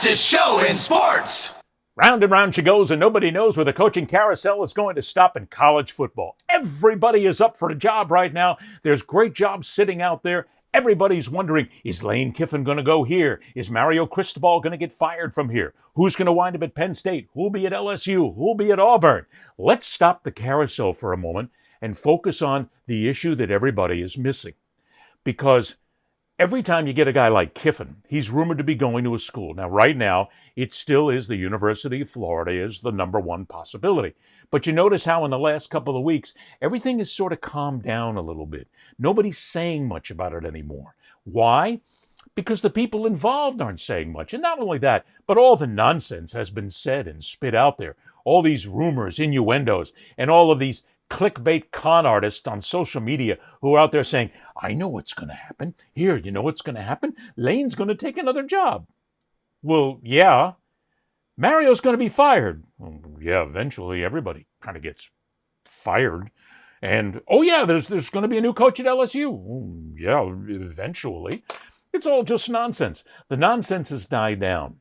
fastest show in sports. Round and round she goes, and nobody knows where the coaching carousel is going to stop in college football. Everybody is up for a job right now. There's great jobs sitting out there. Everybody's wondering, is Lane Kiffin going to go here? Is Mario Cristobal going to get fired from here? Who's going to wind up at Penn State? Who'll be at LSU? Who'll be at Auburn? Let's stop the carousel for a moment and focus on the issue that everybody is missing. Because every time you get a guy like Kiffin, he's rumored to be going to a school. Now, right now, it still is the University of Florida is the number one possibility. But you notice how in the last couple of weeks, everything has sort of calmed down a little bit. Nobody's saying much about it anymore. Why? Because the people involved aren't saying much. And not only that, but all the nonsense has been said and spit out there. All these rumors, innuendos, and all of these clickbait con artists on social media who are out there saying, I know what's going to happen. Here, you know what's going to happen? Lane's going to take another job. Well, yeah. Mario's going to be fired. Well, yeah, eventually everybody kind of gets fired. And, oh yeah, there's going to be a new coach at LSU. Well, yeah, eventually. It's all just nonsense. The nonsense has died down.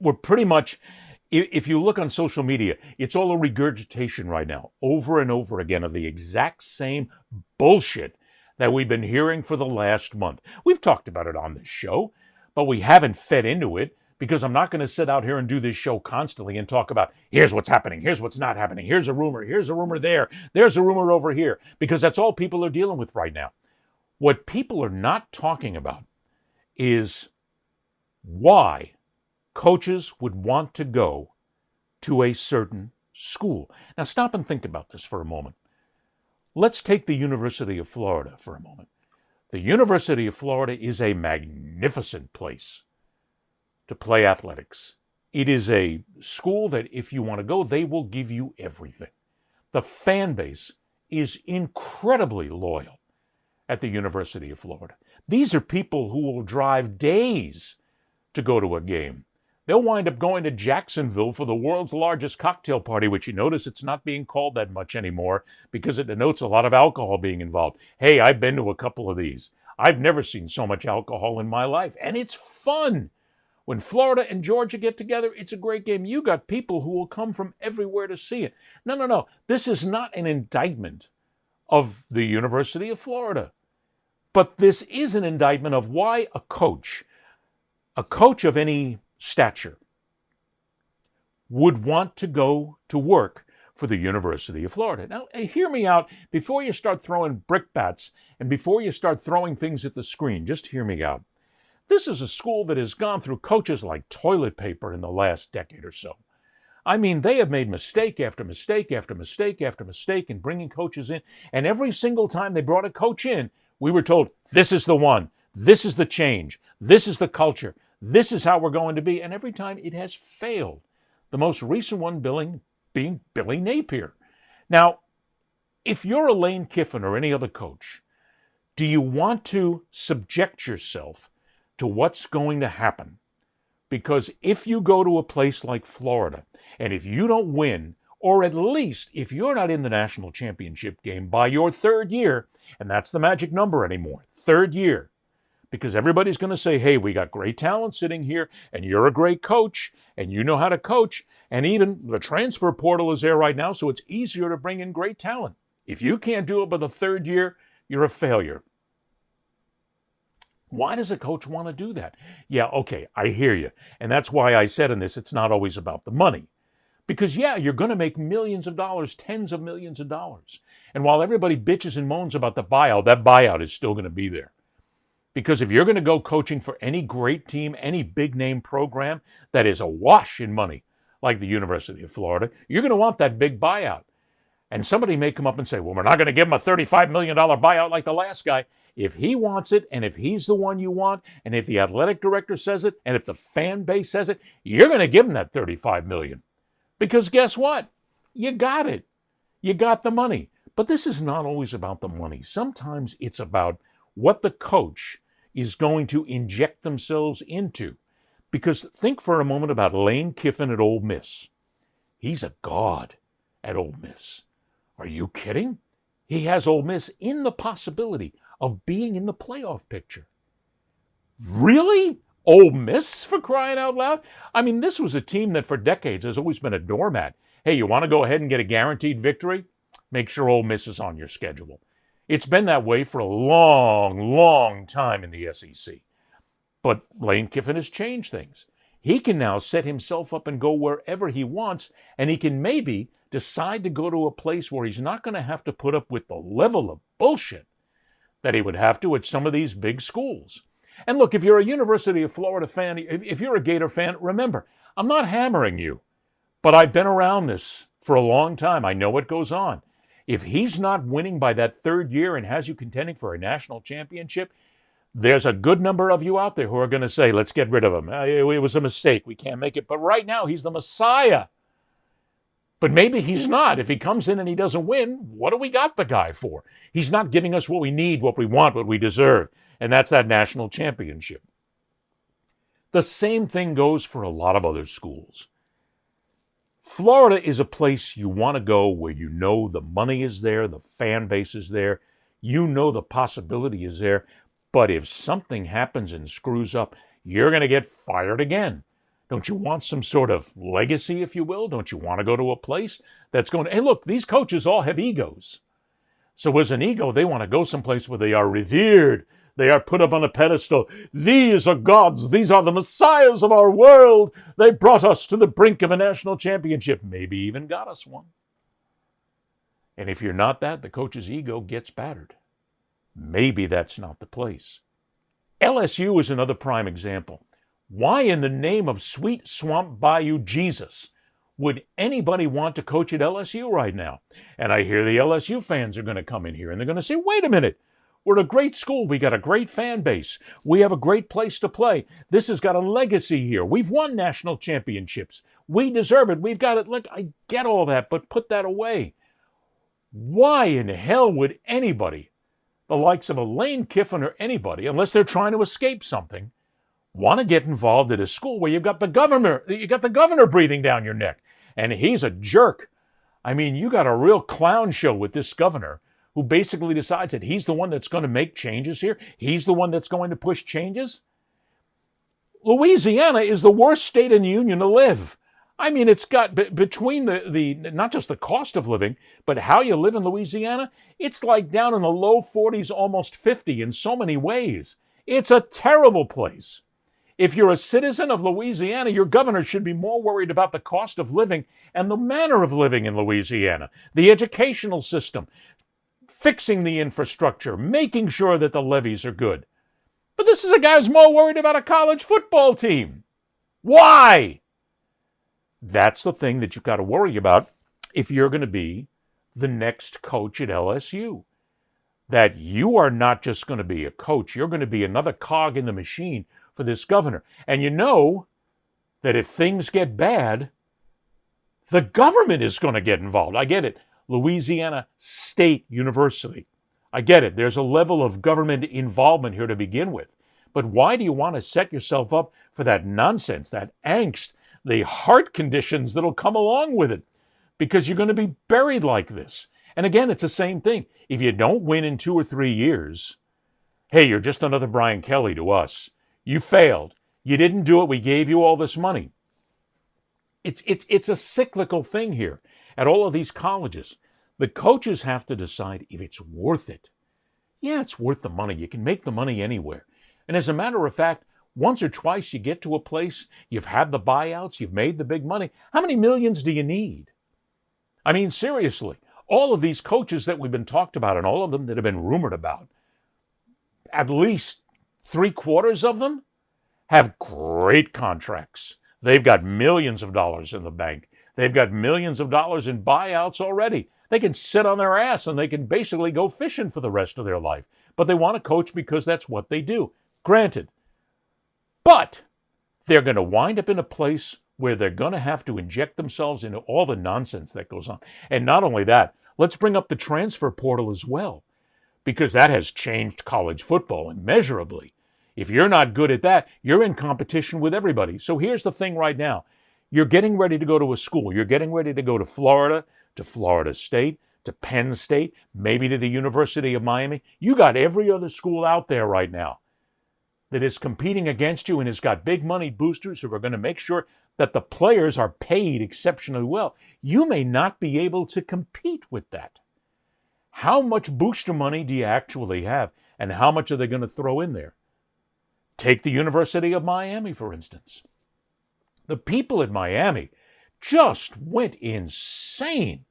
We're pretty much... If you look on social media, it's all a regurgitation right now, over and over again, of the exact same bullshit that we've been hearing for the last month. We've talked about it on this show, but we haven't fed into it because I'm not going to sit out here and do this show constantly and talk about here's what's happening, here's what's not happening, here's a rumor there, there's a rumor over here, because that's all people are dealing with right now. What people are not talking about is why coaches would want to go to a certain school. Now stop and think about this for a moment. Let's take the University of Florida for a moment. The University of Florida is a magnificent place to play athletics. It is a school that if you want to go, they will give you everything. The fan base is incredibly loyal at the University of Florida. These are people who will drive days to go to a game. They'll wind up going to Jacksonville for the world's largest cocktail party, which you notice it's not being called that much anymore because it denotes a lot of alcohol being involved. Hey, I've been to a couple of these. I've never seen so much alcohol in my life, and it's fun. When Florida and Georgia get together, it's a great game. You got people who will come from everywhere to see it. No. This is not an indictment of the University of Florida. But this is an indictment of why a coach of any stature would want to go to work for the University of Florida. Now, hear me out before you start throwing brickbats and before you start throwing things at the screen. Just hear me out. This is a school that has gone through coaches like toilet paper in the last decade or so. I mean, they have made mistake after mistake after mistake after mistake in bringing coaches in, and every single time they brought a coach in, we were told, this is the one, this is the change, this is the culture, this is how we're going to be, and every time it has failed. The most recent one being Billy Napier. Now, if you're a Lane Kiffin or any other coach, do you want to subject yourself to what's going to happen? Because if you go to a place like Florida, and if you don't win, or at least if you're not in the national championship game by your third year, and that's the magic number anymore, third year, because everybody's going to say, hey, we got great talent sitting here, and you're a great coach, and you know how to coach, and even the transfer portal is there right now, so it's easier to bring in great talent. If you can't do it by the third year, you're a failure. Why does a coach want to do that? Yeah, okay, I hear you. And that's why I said in this, it's not always about the money. Because, yeah, you're going to make millions of dollars, tens of millions of dollars. And while everybody bitches and moans about the buyout, that buyout is still going to be there. Because if you're going to go coaching for any great team, any big-name program that is awash in money, like the University of Florida, you're going to want that big buyout. And somebody may come up and say, well, we're not going to give him a $35 million buyout like the last guy. If he wants it, and if he's the one you want, and if the athletic director says it, and if the fan base says it, you're going to give him that $35 million. Because guess what? You got it. You got the money. But this is not always about the money. Sometimes it's about what the coach is going to inject themselves into. Because think for a moment about Lane Kiffin at Ole Miss. He's a god at Ole Miss. Are you kidding? He has Ole Miss in the possibility of being in the playoff picture. Really? Ole Miss, for crying out loud. I mean, this was a team that for decades has always been a doormat. Hey, you want to go ahead and get a guaranteed victory? Make sure Ole Miss is on your schedule. It's been that way for a long, long time in the SEC. But Lane Kiffin has changed things. He can now set himself up and go wherever he wants, and he can maybe decide to go to a place where he's not going to have to put up with the level of bullshit that he would have to at some of these big schools. And look, if you're a University of Florida fan, if you're a Gator fan, remember, I'm not hammering you, but I've been around this for a long time. I know what goes on. If he's not winning by that third year and has you contending for a national championship, there's a good number of you out there who are going to say, let's get rid of him. It was a mistake. We can't make it. But right now, he's the Messiah. But maybe he's not. If he comes in and he doesn't win, what do we got the guy for? He's not giving us what we need, what we want, what we deserve. And that's that national championship. The same thing goes for a lot of other schools. Florida is a place you want to go where you know the money is there, the fan base is there, you know the possibility is there. But if something happens and screws up, you're going to get fired again. Don't you want some sort of legacy, if you will? Don't you want to go to a place that's going to, hey, look, these coaches all have egos. So as an ego, they want to go someplace where they are revered. They are put up on a pedestal. These are gods. These are the messiahs of our world. They brought us to the brink of a national championship, maybe even got us one. And if you're not that, the coach's ego gets battered. Maybe that's not the place. LSU is another prime example. Why in the name of sweet Swamp Bayou Jesus would anybody want to coach at LSU right now? And I hear the LSU fans are going to come in here and they're going to say, wait a minute, we're a great school. We got a great fan base. We have a great place to play. This has got a legacy here. We've won national championships. We deserve it. We've got it. Look, I get all that, but put that away. Why in hell would anybody, the likes of a Lane Kiffin or anybody, unless they're trying to escape something, want to get involved at a school where you've got the governor breathing down your neck, and he's a jerk. I mean, you got a real clown show with this governor who basically decides that he's the one that's going to make changes here. He's the one that's going to push changes. Louisiana is the worst state in the union to live. I mean, it's got, between the not just the cost of living, but how you live in Louisiana, it's like down in the low 40s, almost 50 in so many ways. It's a terrible place. If you're a citizen of Louisiana, your governor should be more worried about the cost of living and the manner of living in Louisiana, the educational system, fixing the infrastructure, making sure that the levees are good. But this is a guy who's more worried about a college football team. Why? That's the thing that you've got to worry about if you're going to be the next coach at LSU. That you are not just going to be a coach, you're going to be another cog in the machine for this governor. And you know that if things get bad, the government is going to get involved. I get it. Louisiana State University. I get it. There's a level of government involvement here to begin with. But why do you want to set yourself up for that nonsense, that angst, the heart conditions that'll come along with it? Because you're going to be buried like this. And again, it's the same thing. If you don't win in 2 or 3 years, hey, you're just another Brian Kelly to us. You failed. You didn't do it. We gave you all this money. It's a cyclical thing here at all of these colleges. The coaches have to decide if it's worth it. Yeah, it's worth the money. You can make the money anywhere. And as a matter of fact, once or twice you get to a place, you've had the buyouts, you've made the big money. How many millions do you need? I mean, seriously, all of these coaches that we've been talked about and all of them that have been rumored about, at least 3/4 of them have great contracts. They've got millions of dollars in the bank. They've got millions of dollars in buyouts already. They can sit on their ass and they can basically go fishing for the rest of their life. But they want to coach because that's what they do. Granted. But they're going to wind up in a place where they're going to have to inject themselves into all the nonsense that goes on. And not only that, let's bring up the transfer portal as well, because that has changed college football immeasurably. If you're not good at that, you're in competition with everybody. So here's the thing right now. You're getting ready to go to a school. You're getting ready to go to Florida State, to Penn State, maybe to the University of Miami. You got every other school out there right now. that is competing against you and has got big money boosters who are going to make sure that the players are paid exceptionally well, you may not be able to compete with that. How much booster money do you actually have, and how much are they going to throw in there? Take the University of Miami, for instance. The people at Miami just went insane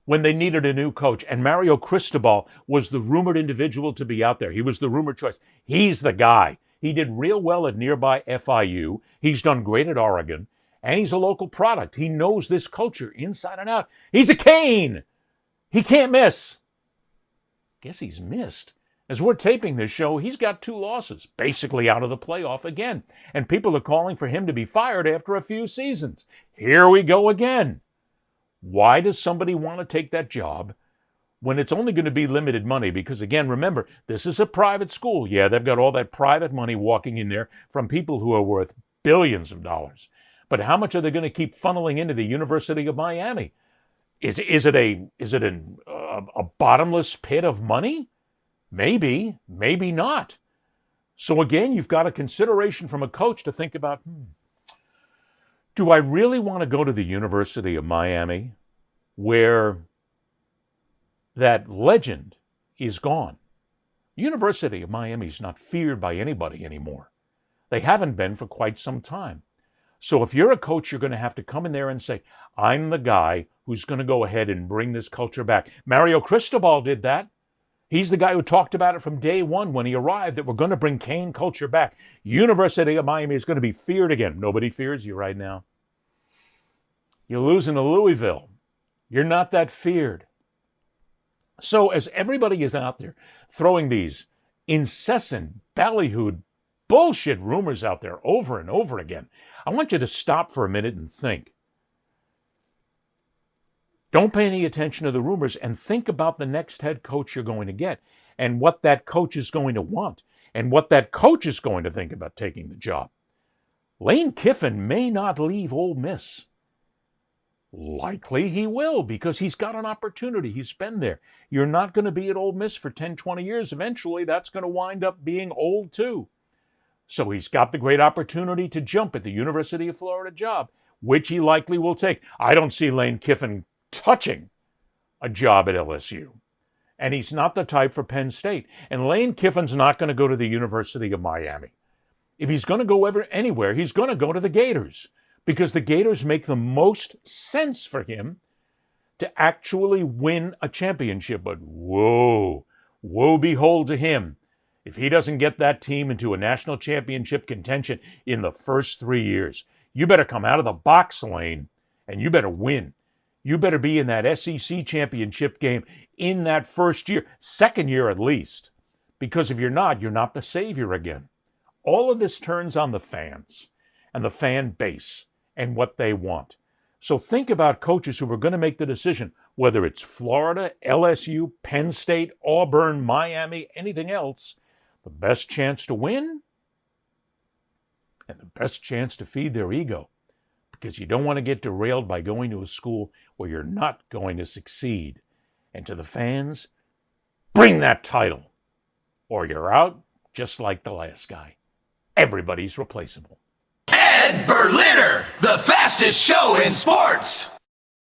when they needed a new coach, and Mario Cristobal was the rumored individual to be out there. He was the rumored choice. He's the guy. He did real well at nearby FIU. He's done great at Oregon, and he's a local product. He knows this culture inside and out. He's a Cane. He can't miss. Guess he's missed. As we're taping this show, he's got 2 losses, basically out of the playoff again, and people are calling for him to be fired after a few seasons. Here we go again. Why does somebody want to take that job when it's only going to be limited money? Because again, remember, this is a private school. Yeah, they've got all that private money walking in there from people who are worth billions of dollars. But how much are they going to keep funneling into the University of Miami? Is it a bottomless pit of money? Maybe, maybe not. So again, you've got a consideration from a coach to think about, do I really want to go to the University of Miami where that legend is gone? The University of Miami is not feared by anybody anymore. They haven't been for quite some time. So if you're a coach, you're going to have to come in there and say, I'm the guy who's going to go ahead and bring this culture back. Mario Cristobal did that. He's the guy who talked about it from day one when he arrived, that we're going to bring Cane culture back. University of Miami is going to be feared again. Nobody fears you right now. You're losing to Louisville. You're not that feared. So as everybody is out there throwing these incessant, ballyhooed, bullshit rumors out there over and over again, I want you to stop for a minute and think. Don't pay any attention to the rumors and think about the next head coach you're going to get and what that coach is going to want and what that coach is going to think about taking the job. Lane Kiffin may not leave Ole Miss. Likely he will, because he's got an opportunity. He's been there. You're not going to be at Ole Miss for 10, 20 years. Eventually, that's going to wind up being old too. So he's got the great opportunity to jump at the University of Florida job, which he likely will take. I don't see Lane Kiffin touching a job at LSU. And he's not the type for Penn State. And Lane Kiffin's not going to go to the University of Miami. If he's going to go anywhere, he's going to go to the Gators, because the Gators make the most sense for him to actually win a championship. But woe behold to him if he doesn't get that team into a national championship contention in the first 3 years. You better come out of the box, Lane, and you better win. You better be in that SEC championship game in that first year, second year at least. Because if you're not the savior again. All of this turns on the fans and the fan base and what they want. So think about coaches who are going to make the decision, whether it's Florida, LSU, Penn State, Auburn, Miami, anything else. The best chance to win and the best chance to feed their ego. Because you don't want to get derailed by going to a school where you're not going to succeed. And to the fans, bring that title, or you're out just like the last guy. Everybody's replaceable. Ed Berliner, the fastest show in sports.